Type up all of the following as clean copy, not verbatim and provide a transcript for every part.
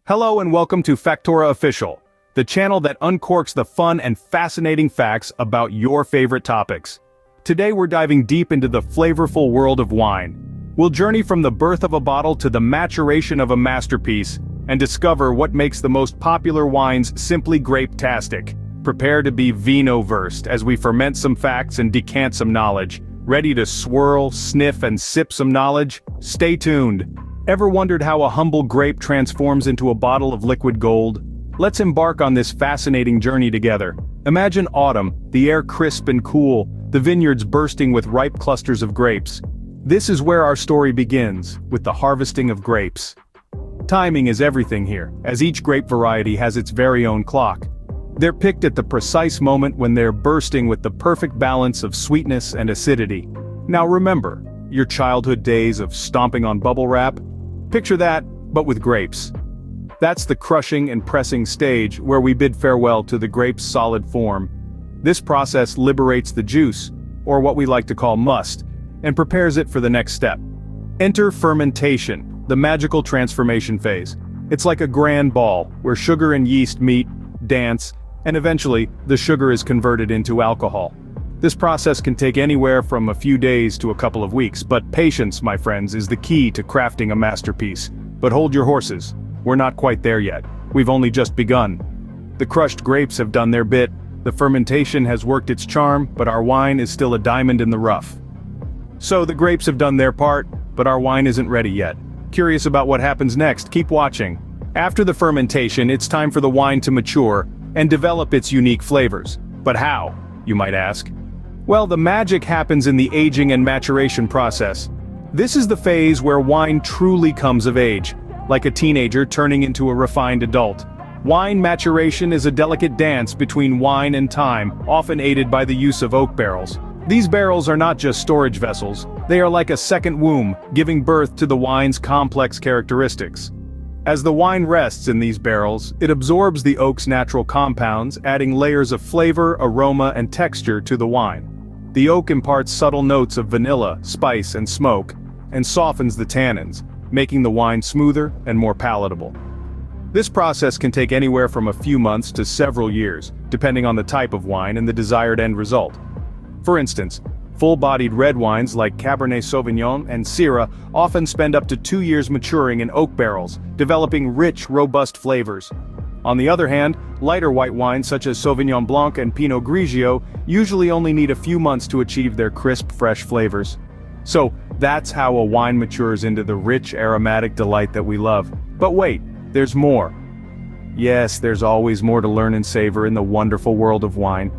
Hello and welcome to Factora Official, the channel that uncorks the fun and fascinating facts about your favorite topics. Today we're diving deep into the flavorful world of wine. We'll journey from the birth of a bottle to the maturation of a masterpiece, and discover what makes the most popular wines simply grape-tastic. Prepare to be vino-versed as we ferment some facts and decant some knowledge. Ready to swirl, sniff, and sip some knowledge? Stay tuned. Ever wondered how a humble grape transforms into a bottle of liquid gold? Let's embark on this fascinating journey together. Imagine autumn, the air crisp and cool, the vineyards bursting with ripe clusters of grapes. This is where our story begins, with the harvesting of grapes. Timing is everything here, as each grape variety has its very own clock. They're picked at the precise moment when they're bursting with the perfect balance of sweetness and acidity. Now remember, your childhood days of stomping on bubble wrap? Picture that, but with grapes. That's the crushing and pressing stage where we bid farewell to the grape's solid form. This process liberates the juice, or what we like to call must, and prepares it for the next step. Enter fermentation, the magical transformation phase. It's like a grand ball, where sugar and yeast meet, dance, and eventually, the sugar is converted into alcohol. This process can take anywhere from a few days to a couple of weeks, but patience, my friends, is the key to crafting a masterpiece. But hold your horses. We're not quite there yet. We've only just begun. The crushed grapes have done their bit, the fermentation has worked its charm, but our wine is still a diamond in the rough. So the grapes have done their part, but our wine isn't ready yet. Curious about what happens next? Keep watching. After the fermentation, it's time for the wine to mature and develop its unique flavors. But how, you might ask? Well, the magic happens in the aging and maturation process. This is the phase where wine truly comes of age, like a teenager turning into a refined adult. Wine maturation is a delicate dance between wine and time, often aided by the use of oak barrels. These barrels are not just storage vessels, they are like a second womb, giving birth to the wine's complex characteristics. As the wine rests in these barrels, it absorbs the oak's natural compounds, adding layers of flavor, aroma, and texture to the wine. The oak imparts subtle notes of vanilla, spice, and smoke, and softens the tannins, making the wine smoother and more palatable. This process can take anywhere from a few months to several years, depending on the type of wine and the desired end result. For instance, full-bodied red wines like Cabernet Sauvignon and Syrah often spend up to 2 years maturing in oak barrels, developing rich, robust flavors. On the other hand, lighter white wines such as Sauvignon Blanc and Pinot Grigio usually only need a few months to achieve their crisp, fresh flavors. So, that's how a wine matures into the rich, aromatic delight that we love. But wait, there's more. Yes, there's always more to learn and savor in the wonderful world of wine.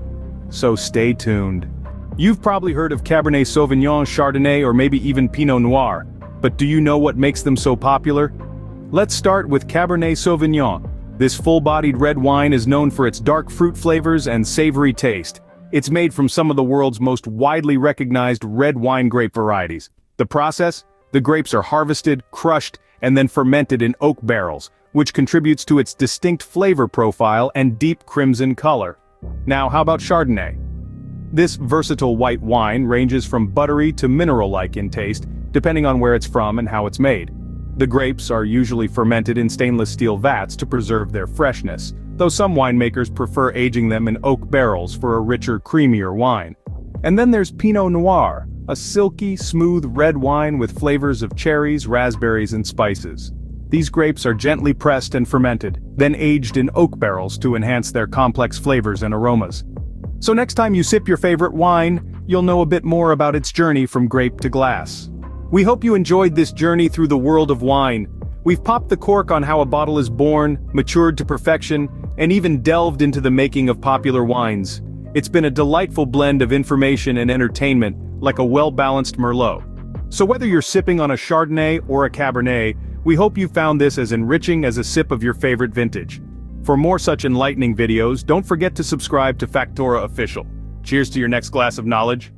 So stay tuned. You've probably heard of Cabernet Sauvignon, Chardonnay, or maybe even Pinot Noir. But do you know what makes them so popular? Let's start with Cabernet Sauvignon. This full-bodied red wine is known for its dark fruit flavors and savory taste. It's made from some of the world's most widely recognized red wine grape varieties. The process? The grapes are harvested, crushed, and then fermented in oak barrels, which contributes to its distinct flavor profile and deep crimson color. Now, how about Chardonnay? This versatile white wine ranges from buttery to mineral-like in taste, depending on where it's from and how it's made. The grapes are usually fermented in stainless steel vats to preserve their freshness, though some winemakers prefer aging them in oak barrels for a richer, creamier wine. And then there's Pinot Noir, a silky, smooth red wine with flavors of cherries, raspberries, and spices. These grapes are gently pressed and fermented, then aged in oak barrels to enhance their complex flavors and aromas. So next time you sip your favorite wine, you'll know a bit more about its journey from grape to glass. We hope you enjoyed this journey through the world of wine. We've popped the cork on how a bottle is born, matured to perfection, and even delved into the making of popular wines. It's been a delightful blend of information and entertainment, like a well-balanced Merlot. So whether you're sipping on a Chardonnay or a Cabernet, we hope you found this as enriching as a sip of your favorite vintage. For more such enlightening videos, don't forget to subscribe to Factora Official. Cheers to your next glass of knowledge.